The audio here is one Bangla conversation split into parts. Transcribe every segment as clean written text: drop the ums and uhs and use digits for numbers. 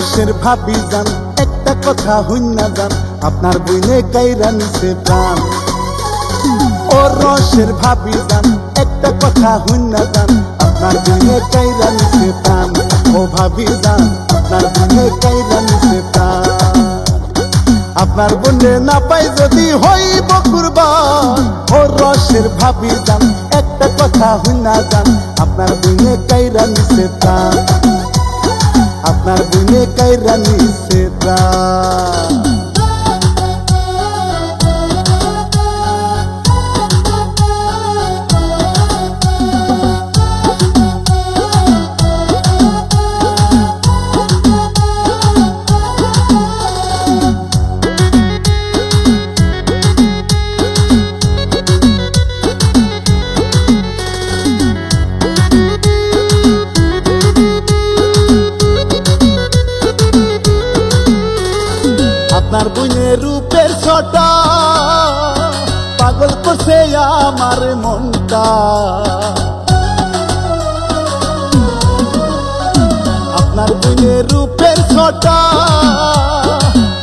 রসের ভাবি যান একটা কথা হইনা যান আপনার বইনে কাইরা নিছে প্রাণ। ও রসের ভাবি যান একটা কথা হইনা যান আপনার বইনে কাইরা নিছে প্রাণ। ও ভাবি যান আপনার বইনে কাইরা নিছে প্রাণ। আপনার বনে না পাই যদি হইব কুরবান। ও রসের ভাবি যান একটা কথা হইনা যান আপনার বইনে কাইরা নিছে প্রাণ। আপনার বইনে কাইরা নিছে প্রাণ। আপনার বইনের রূপের ছটা পাগল করছে আমার মনটা। আপনার বইনের রূপের ছটা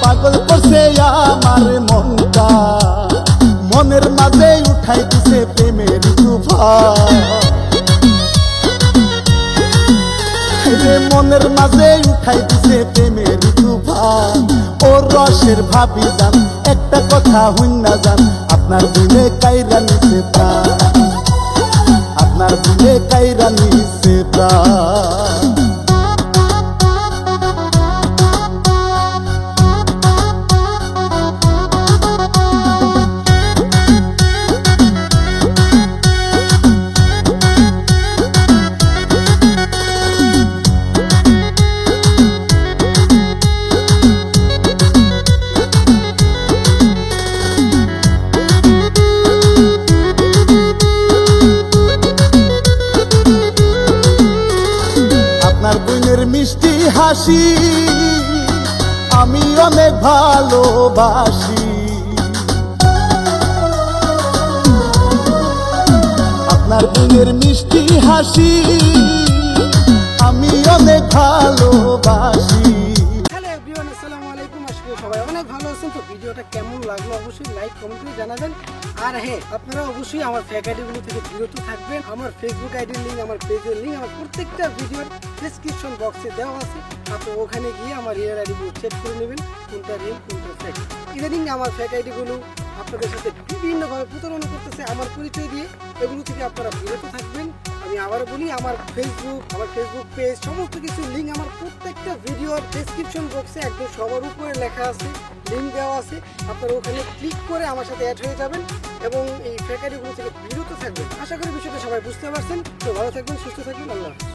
পাগল করছে আমার মনটা। মনের মাঝে উঠাই দিছে প্রেমের তুফান। মনের মাঝে উঠাই দিছে প্রেমের তুফান। ও রসের ভাবি যান একটা কথা হইনা যান আপনার বইনে কাইরা নিছে প্রাণ। আপনার বইনে কাইরা নিছে প্রাণ। আপনার বইনের মিষ্টি হাসি আমি অনেক ভালোবাসি। আপনার বইনের মিষ্টি হাসি আমি অনেক ভালোবাসি। হ্যালো এভরিওয়ান, আসসালামু আলাইকুম। আশা করি সবাই অনেক ভালো আছেন। তো ভিডিওটা কেমন লাগলো অবশ্যই লাইক কমেন্ট করে জানাবেন। আর হ্যাঁ, আপনারা অবশ্যই আমার ফেক আইডিগুলো থেকে বিরত থাকবেন। আমার ফেসবুক আইডির লিঙ্ক, আমার পেজের লিঙ্ক আমার প্রত্যেকটা ভিডিওর ডেসক্রিপশন বক্সে দেওয়া আছে। আপনি ওখানে গিয়ে আমার রিয়েল আইডিগুলো চেক করে নেবেন কোনটা রিয়েল কোনটা ফেক। ইদানিং আমার ফেক আইডিগুলো আপনাদের সাথে বিভিন্নভাবে প্রতারণা করতেছে আমার পরিচয় দিয়ে। এগুলো থেকে আপনারা বিরত থাকবেন। আমি আবার বলি, আমার ফেসবুক পেজ সমস্ত কিছু লিঙ্ক আমার প্রত্যেকটা ভিডিওর ডেসক্রিপশন বক্সে একদম সবার উপরে লেখা আছে, লিঙ্ক দেওয়া আছে। আপনারা ওখানে ক্লিক করে আমার সাথে অ্যাড হয়ে যাবেন এবং এই ফেক আইডিগুলো থেকে বিরত থাকবেন। আশা করি বিষয়টা সবাই বুঝতে পারছেন। তো ভালো থাকবেন, সুস্থ থাকবেন। আল্লাহ।